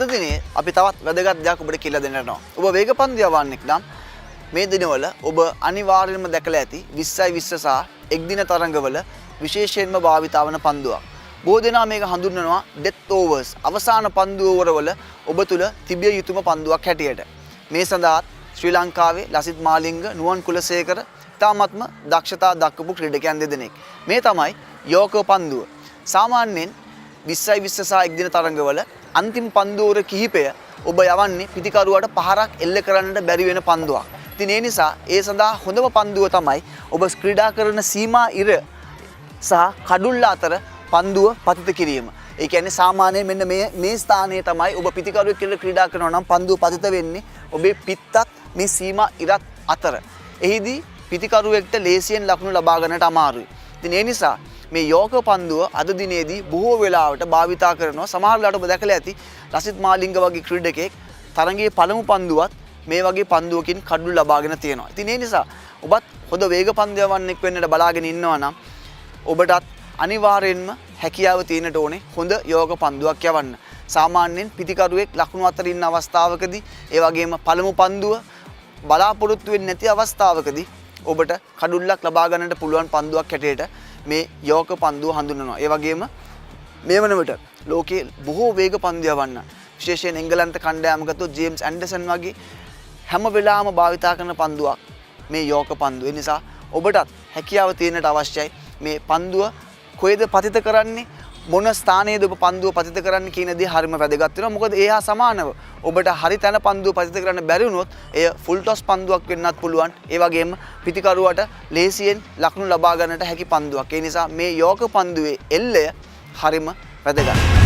අද දිනේ අපි තවත් වැදගත් දෙයක් ඔබට කියලා දෙන්න යනවා. ඔබ වේග පන්දු යවන්නෙක් නම් මේ දිනවල ඔබ අනිවාර්යයෙන්ම දැකලා ඇති 20යි 20 සහ එක්දින තරඟවල විශේෂයෙන්ම භාවිතා වන පන්දුවක්. බොහෝ දෙනා මේක හඳුන්වනවා ඩෙත් ඕවර්ස් අවසාන පන්දු ඕවරවල ඔබ තුල තිබිය යුතුම පන්දුවක් හැටියට. මේ සඳහා ශ්‍රී ලංකාවේ ලසිත් මාලිංග නුවන් කුලසේකර තාමත්ම දක්ෂතා දක්වපු ක්‍රීඩකයන් දෙදෙනෙක්. මේ තමයි යෝකර් පන්දුව. සාමාන්‍යයෙන් 20යි 20 සහ එක්දින තරඟවල අන්තිම පන්දුවර කිහිපය ඔබ යවන්නේ පිටිකරුවට පහරක් එල්ල කරන්නට බැරි වෙන පන්දුවක්. ඉතින් ඒ නිසා ඒ සඳහා හොඳම පන්දුව තමයි ඔබ ක්‍රීඩා කරන සීමා ඉර සහ කඩුල්ල අතර පන්දුව පතිත කිරීම. ඒ කියන්නේ සාමාන්‍යයෙන් මෙන්න මේ ස්ථානයේ තමයි ඔබ පිටිකරුවෙක් කියලා ක්‍රීඩා කරනවා නම් පන්දුව පතිත වෙන්නේ ඔබේ පිත්තත් මේ සීමා ඉරත් අතර. එහිදී පිටිකරුවෙක්ට ලේසියෙන් ලකුණු ලබා ගන්නට අමාරුයි. ඉතින් ඒ නිසා මේ යෝකර් පන්දුව අද දිනේදී බොහෝ වෙලාවට භාවිතා කරනවා. සමහර වෙලාවට ඔබ දැකලා ඇති ලසිත් මාලිංග වගේ ක්‍රීඩකෙක් තරඟයේ පළමු පන්දුවත් මේ වගේ පන්දුවකින් කඩළු ලබාගෙන තියෙනවා. ඉතින් ඒ නිසා ඔබත් හොඳ වේග පන්දු යවන්නෙක් වෙන්නට බලාගෙන ඉන්නවා නම් ඔබටත් අනිවාර්යෙන්ම හැකියාව තියෙන්නට ඕනේ හොඳ යෝග පන්දුවක් යවන්න. සාමාන්‍යයෙන් පිටිකරුවෙක් ලකුණු අතර ඉන්න අවස්ථාවකදී ඒ වගේම පළමු පන්දුව බලාපොරොත්තු වෙන්නේ නැති අවස්ථාවකදී ඔබට කඩුල්ලක් ලබා ගන්නට පුළුවන් පන්දුවක් හැටියට මේ යෝකර් පන්දුව හඳුන්වනවා. ඒ වගේම මේ වන විට ලෝකයේ බොහෝ වේග පන්දු යවන්න විශේෂයෙන් එංගලන්ත කණ්ඩායමකට ජේම්ස් ඇන්ඩර්සන් වගේ හැම වෙලාවම භාවිතා කරන පන්දුවක් මේ යෝකර් පන්දුව. ඒ නිසා ඔබටත් හැකියාව තියෙන්නට අවශ්‍යයි මේ පන්දුව කොහෙද පතිත කරන්නේ මොන ස්ථානයේද ඔබ පන්දුව පතිත කරන්නේ කියන දේ හරිම වැදගත් වෙනවා. මොකද ඒ හා සමානව ඔබට හරි තැන පන්දුව පතිත කරන්න බැරි වුණොත් එය ෆුල් ටොස් පන්දුවක් වෙන්නත් පුළුවන්. ඒ වගේම පිටිකරුවට ලේසියෙන් ලකුණු ලබා ගන්නට හැකි පන්දුවක්. ඒ නිසා මේ යෝකර් පන්දුවේ එල්ලය හරිම වැදගත්.